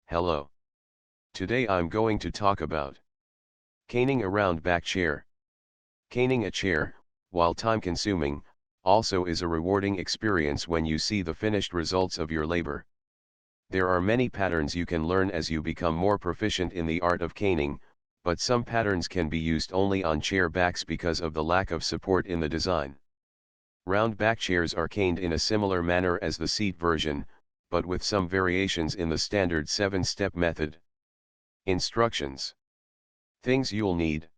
Hello. Today I'm going to talk about caning around back chair. Caning a chair, while time-consuming, also is a rewarding experience when you see the finished results of your labor. There are many patterns you can learn as you become more proficient in the art of caning, but some patterns can be used only on chair backs because of the lack of support in the design. Round back chairs are caned in a similar manner as the seat version, but with some variations in the standard 7-step method. Instructions. Things you'll need.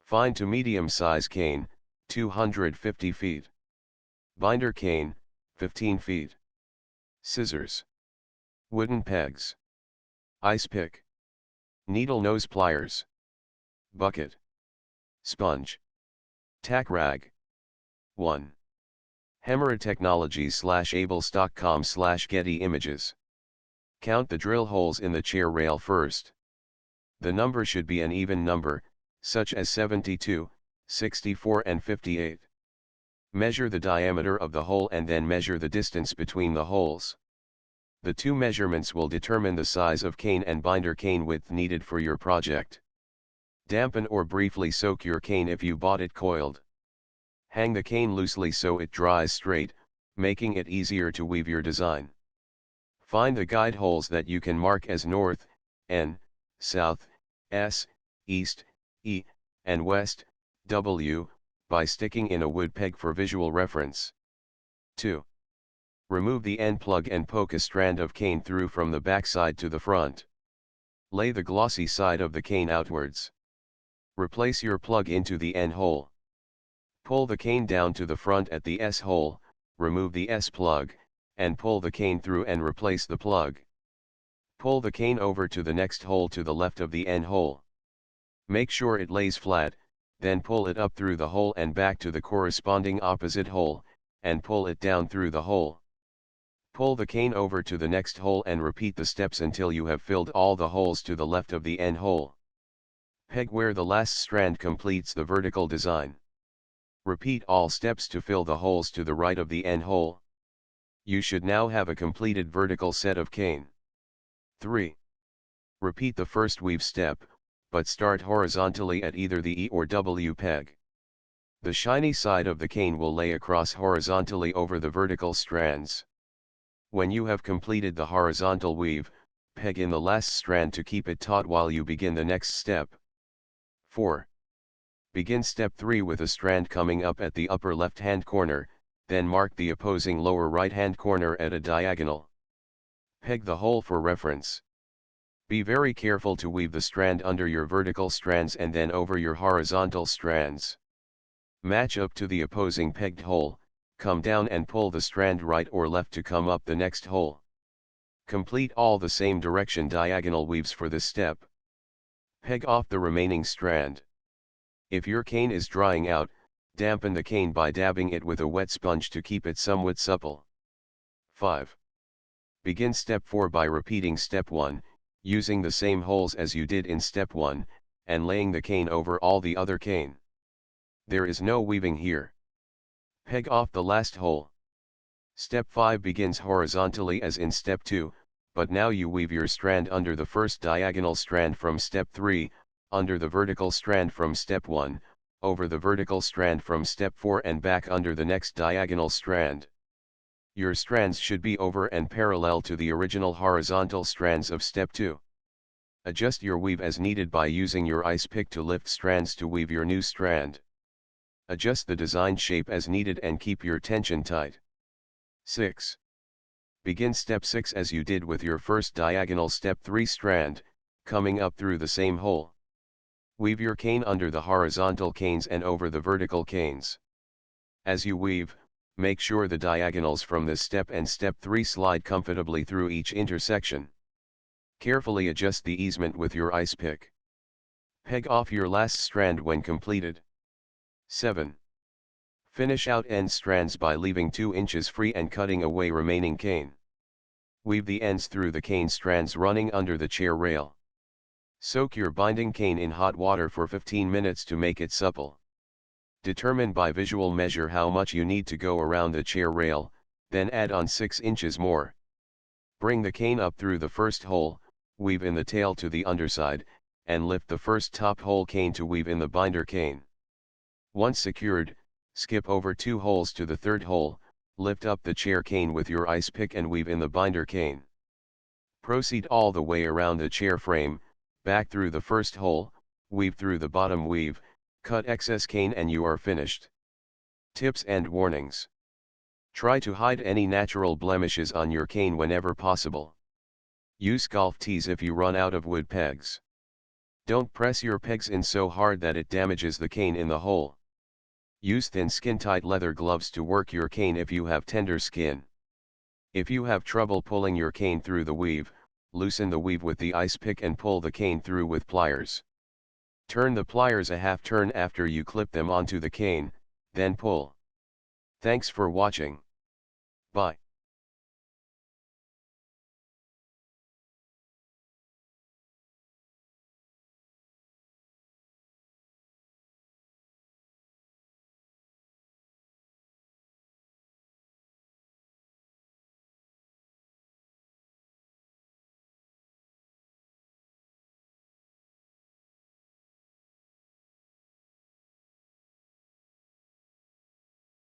Fine to medium size cane, 250 feet. Binder cane, 15 feet. Scissors. Wooden pegs. Ice pick. Needle nose pliers. Bucket. Sponge. Tack rag. 1. Hemera Technologies/ables.com/Getty Images. Count the drill holes in the chair rail first. The number should be an even number, such as 72, 64 and 58. Measure the diameter of the hole and then measure the distance between the holes. The two measurements will determine the size of cane and binder cane width needed for your project. Dampen or briefly soak your cane if you bought it coiled. Hang the cane loosely so it dries straight, making it easier to weave your design. Find the guide holes that you can mark as north, N, south, S, east, E, and west, W, by sticking in a wood peg for visual reference. 2. Remove the end plug and poke a strand of cane through from the back side to the front. Lay the glossy side of the cane outwards. Replace your plug into the N hole. Pull the cane down to the front at the S hole, remove the S plug, and pull the cane through and replace the plug. Pull the cane over to the next hole to the left of the N hole. Make sure it lays flat, then pull it up through the hole and back to the corresponding opposite hole, and pull it down through the hole. Pull the cane over to the next hole and repeat the steps until you have filled all the holes to the left of the N hole. Peg where the last strand completes the vertical design. Repeat all steps to fill the holes to the right of the N hole. You should now have a completed vertical set of cane. 3. Repeat the first weave step, but start horizontally at either the E or W peg. The shiny side of the cane will lay across horizontally over the vertical strands. When you have completed the horizontal weave, peg in the last strand to keep it taut while you begin the next step. 4. Begin step 3 with a strand coming up at the upper left-hand corner, then mark the opposing lower right-hand corner at a diagonal. Peg the hole for reference. Be very careful to weave the strand under your vertical strands and then over your horizontal strands. Match up to the opposing pegged hole, come down and pull the strand right or left to come up the next hole. Complete all the same direction diagonal weaves for this step. Peg off the remaining strand. If your cane is drying out, dampen the cane by dabbing it with a wet sponge to keep it somewhat supple. 5. Begin step 4 by repeating step 1, using the same holes as you did in step 1, and laying the cane over all the other cane. There is no weaving here. Peg off the last hole. Step 5 begins horizontally as in step 2, but now you weave your strand under the first diagonal strand from step 3, under the vertical strand from step 1, over the vertical strand from step 4 and back under the next diagonal strand. Your strands should be over and parallel to the original horizontal strands of step 2. Adjust your weave as needed by using your ice pick to lift strands to weave your new strand. Adjust the design shape as needed and keep your tension tight. 6. Begin step 6 as you did with your first diagonal step 3 strand, coming up through the same hole. Weave your cane under the horizontal canes and over the vertical canes. As you weave, make sure the diagonals from this step and step 3 slide comfortably through each intersection. Carefully adjust the easement with your ice pick. Peg off your last strand when completed. 7. Finish out end strands by leaving 2 inches free and cutting away remaining cane. Weave the ends through the cane strands running under the chair rail. Soak your binding cane in hot water for 15 minutes to make it supple. Determine by visual measure how much you need to go around the chair rail, then add on 6 inches more. Bring the cane up through the first hole, weave in the tail to the underside, and lift the first top hole cane to weave in the binder cane. Once secured, skip over 2 holes to the third hole, lift up the chair cane with your ice pick and weave in the binder cane. Proceed all the way around the chair frame, back through the first hole, weave through the bottom weave, cut excess cane and you are finished. Tips and warnings. Try to hide any natural blemishes on your cane whenever possible. Use golf tees if you run out of wood pegs. Don't press your pegs in so hard that it damages the cane in the hole. Use thin skin-tight leather gloves to work your cane if you have tender skin. If you have trouble pulling your cane through the weave, loosen the weave with the ice pick and pull the cane through with pliers. Turn the pliers a half turn after you clip them onto the cane, then pull. Thanks for watching. Bye.